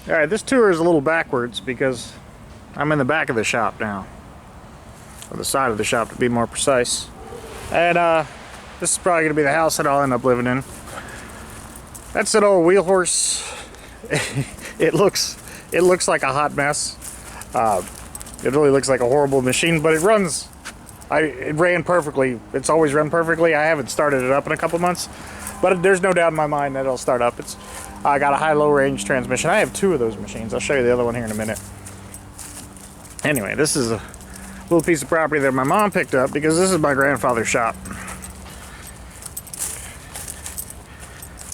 Alright, this tour is a little backwards because I'm in the back of the shop now. Or the side of the shop to be more precise. And this is probably going to be the house that I'll end up living in. That's an old wheel horse. It looks like a hot mess. It really looks like a horrible machine, but it runs. It ran perfectly. It's always run perfectly. I haven't started it up in a couple months, but there's no doubt in my mind that it'll start up. I got a high-low range transmission. I have two of those machines. I'll show you the other one here in a minute. Anyway, this is a little piece of property that my mom picked up because this is my grandfather's shop.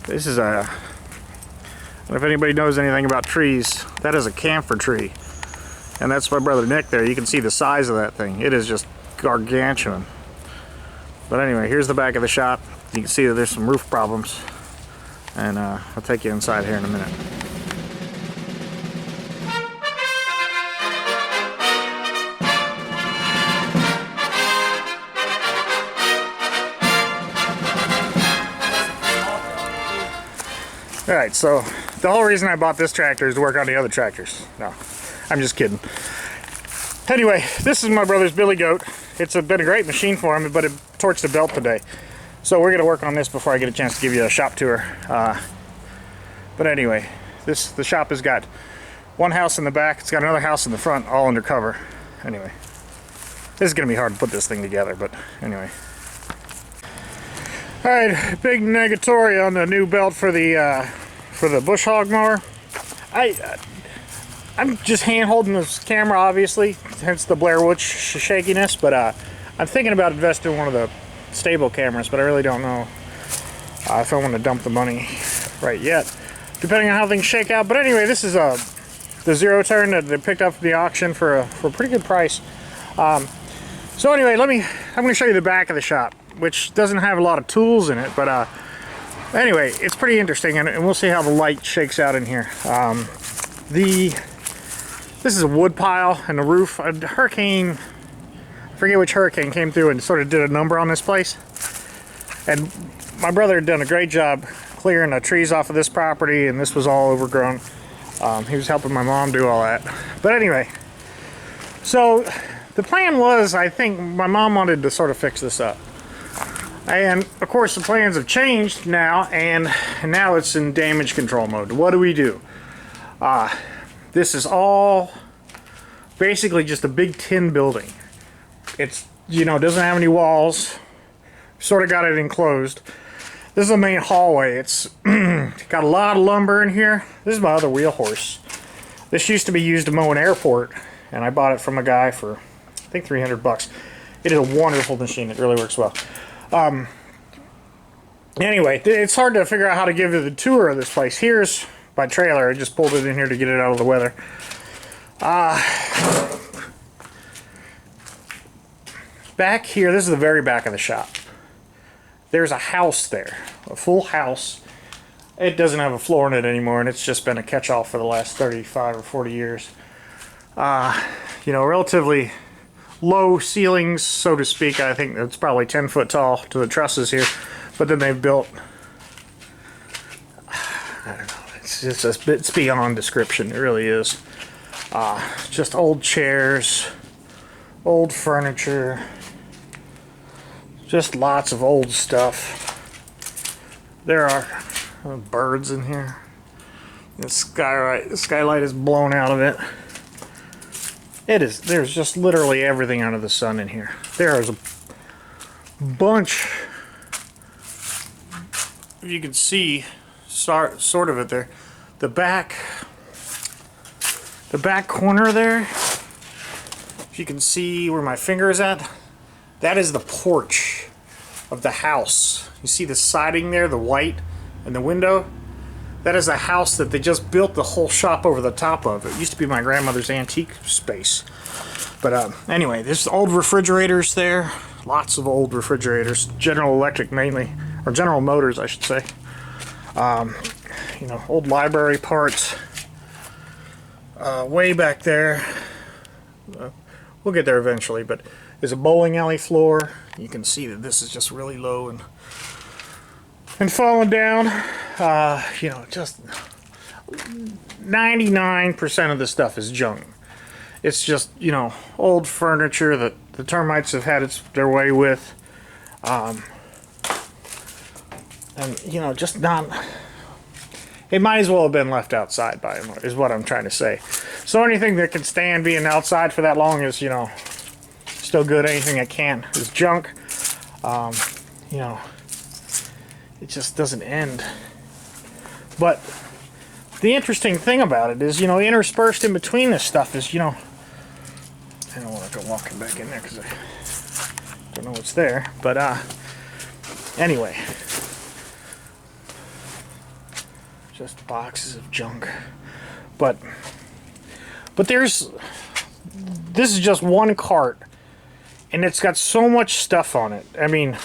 This is a, I don't know if anybody knows anything about trees, that is a camphor tree. And that's my brother Nick there. You can see the size of that thing. It is just gargantuan. But anyway, here's the back of the shop. You can see that there's some roof problems. And I'll take you inside here in a minute. Alright, so the whole reason I bought this tractor is to work on the other tractors. No, I'm just kidding. Anyway, this is my brother's Billy Goat. It's been a great machine for him, but it torched the belt today. So we're going to work on this before I get a chance to give you a shop tour. But anyway, the shop has got one house in the back, it's got another house in the front, all undercover. Anyway, this is going to be hard to put this thing together, but anyway. Alright, big negatory on the new belt for the bush hog mower. I'm just hand holding this camera, obviously, hence the Blair Witch shakiness, but I'm thinking about investing in one of the stable cameras, but I really don't know if I want to dump the money right yet, depending on how things shake out. But anyway, this is the zero turn that they picked up from the auction for a pretty good price. So anyway, I'm going to show you the back of the shop, which doesn't have a lot of tools in it, but anyway, it's pretty interesting, and we'll see how the light shakes out in here. This is a wood pile and the roof. A hurricane, I forget which hurricane, came through and sort of did a number on this place. And my brother had done a great job clearing the trees off of this property, and this was all overgrown. He was helping my mom do all that. But anyway, so the plan was, I think my mom wanted to sort of fix this up. And of course the plans have changed now, and now it's in damage control mode. What do we do? This is all basically just a big tin building. It's, doesn't have any walls. Sort of got it enclosed. This is the main hallway. It's got a lot of lumber in here. This is my other wheel horse. This used to be used to mow an airport, and I bought it from a guy for, I think, 300 bucks. It is a wonderful machine. It really works well. Anyway, it's hard to figure out how to give you the tour of this place. Here's my trailer. I just pulled it in here to get it out of the weather. Back here, this is the very back of the shop. There's a house there, a full house. It doesn't have a floor in it anymore, and it's just been a catch-all for the last 35 or 40 years. Relatively low ceilings, so to speak. I think it's probably 10 foot tall to the trusses here, but then they've built, I don't know, it's beyond description. It really is. Just old chairs, old furniture, just lots of old stuff. There are birds in here. The skylight is blown out of it. There's just literally everything under the sun in here. There is a bunch, you can see sort of it there. The back corner there, if you can see where my finger is at, that is the porch of the house. You see the siding there, the white, and the window? That is a house that they just built the whole shop over the top of. It used to be my grandmother's antique space. But anyway, there's old refrigerators there. Lots of old refrigerators. General Electric mainly, or General Motors, I should say. Old library parts. Way back there. We'll get there eventually, but there's a bowling alley floor. You can see that this is just really low and falling down. Just 99% of the stuff is junk. It's just, you know, old furniture that the termites have had their way with. And, you know, just not... It might as well have been left outside by him, is what I'm trying to say. So anything that can stand being outside for that long is, you know, still good. Anything that can't is junk. You know, it just doesn't end. But the interesting thing about it is, you know, interspersed in between this stuff is, you know, I don't want to go walking back in there because I don't know what's there. But anyway, just boxes of junk. But this is just one cart, and it's got so much stuff on it. I mean,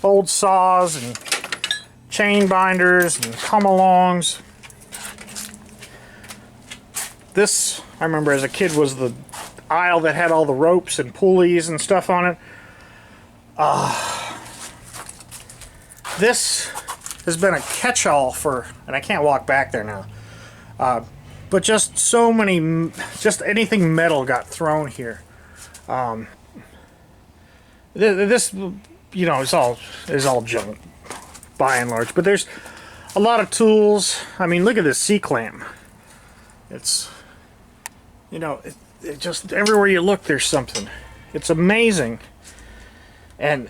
old saws and chain binders and come-alongs. This, I remember as a kid, was the aisle that had all the ropes and pulleys and stuff on it. This has been a catch-all for, and I can't walk back there now, but just so many, just anything metal got thrown here. This, you know, is all junk by and large, but there's a lot of tools. I mean, look at this C-clamp. It's, you know, it just, everywhere you look there's something. It's amazing. And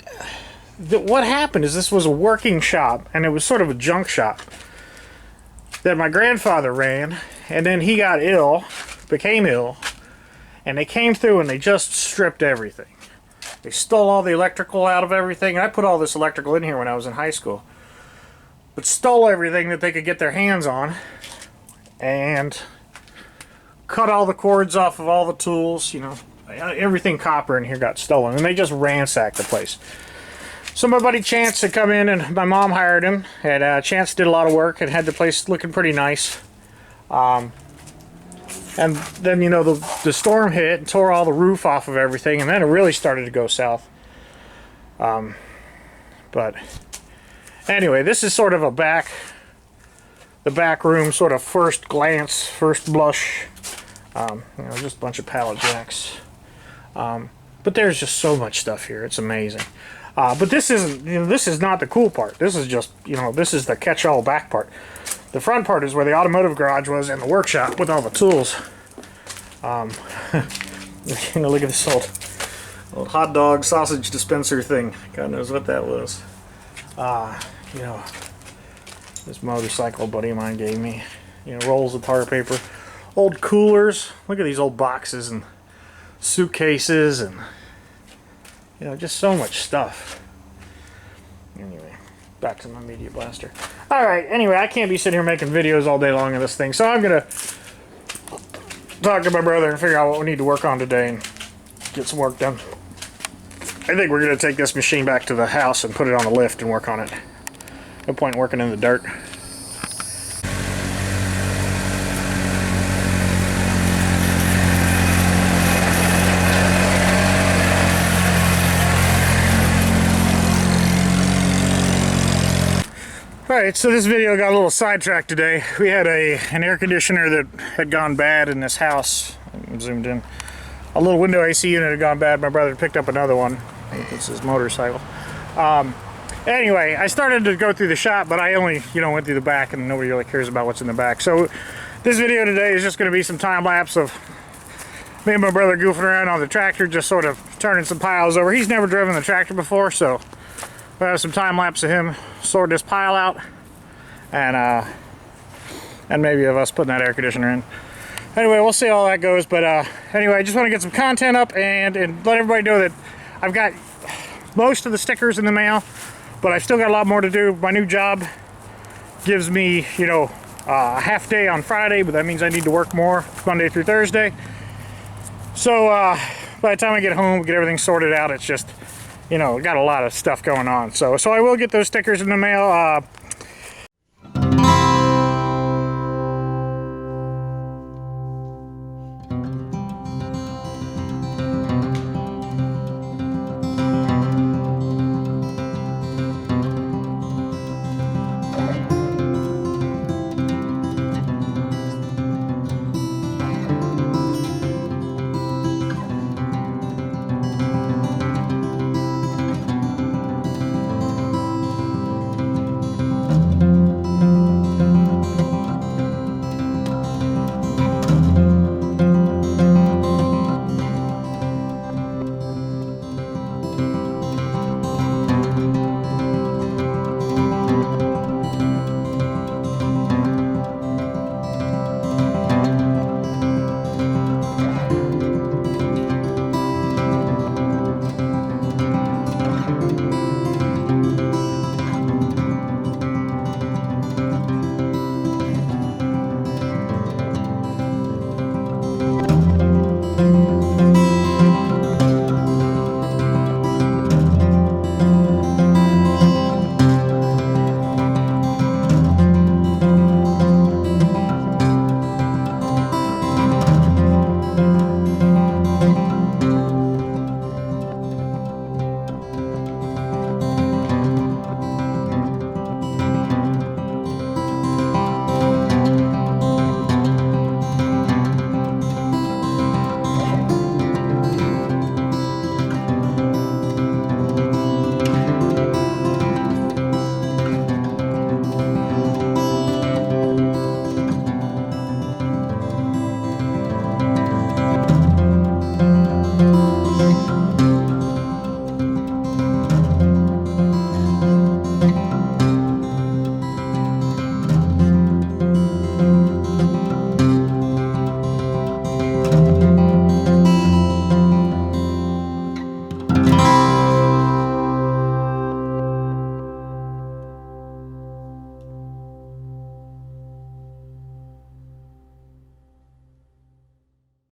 what happened is this was a working shop, and it was sort of a junk shop that my grandfather ran, and then he got ill, became ill, and they came through and they just stripped everything. They stole all the electrical out of everything. I put all this electrical in here when I was in high school, but stole everything that they could get their hands on, and cut all the cords off of all the tools. You know, everything copper in here got stolen, and they just ransacked the place. So my buddy Chance had come in, and my mom hired him, and Chance did a lot of work and had the place looking pretty nice. And then, you know, the storm hit and tore all the roof off of everything, and then it really started to go south. But anyway, this is sort of the back room, sort of first glance, first blush. You know, just a bunch of pallet jacks. But there's just so much stuff here. It's amazing. But this isn't, you know, this is not the cool part. This is just, you know, this is the catch-all back part. The front part is where the automotive garage was and the workshop with all the tools. You know, look at this old hot dog sausage dispenser thing. God knows what that was. You know, this motorcycle a buddy of mine gave me. You know, rolls of tar paper. Old coolers. Look at these old boxes and suitcases and, you know, just so much stuff. Anyway, back to my media blaster. Alright, anyway, I can't be sitting here making videos all day long of this thing, so I'm going to talk to my brother and figure out what we need to work on today and get some work done. I think we're going to take this machine back to the house and put it on the lift and work on it. No point working in the dirt. Alright, so this video got a little sidetracked today. We had an air conditioner that had gone bad in this house. I'm zoomed in. A little window AC unit had gone bad. My brother picked up another one. I think it's his motorcycle. Anyway, I started to go through the shop, but I only, you know, went through the back, and nobody really cares about what's in the back. So this video today is just going to be some time lapse of me and my brother goofing around on the tractor, just sort of turning some piles over. He's never driven the tractor before, so we'll have some time lapse of him sort this pile out, and maybe of us putting that air conditioner in. Anyway, we'll see how all that goes, but anyway, I just want to get some content up and let everybody know that I've got most of the stickers in the mail, but I've still got a lot more to do. My new job gives me, you know, a half day on Friday, but that means I need to work more Monday through Thursday. So by the time I get home, get everything sorted out, it's just, you know, got a lot of stuff going on. So I will get those stickers in the mail.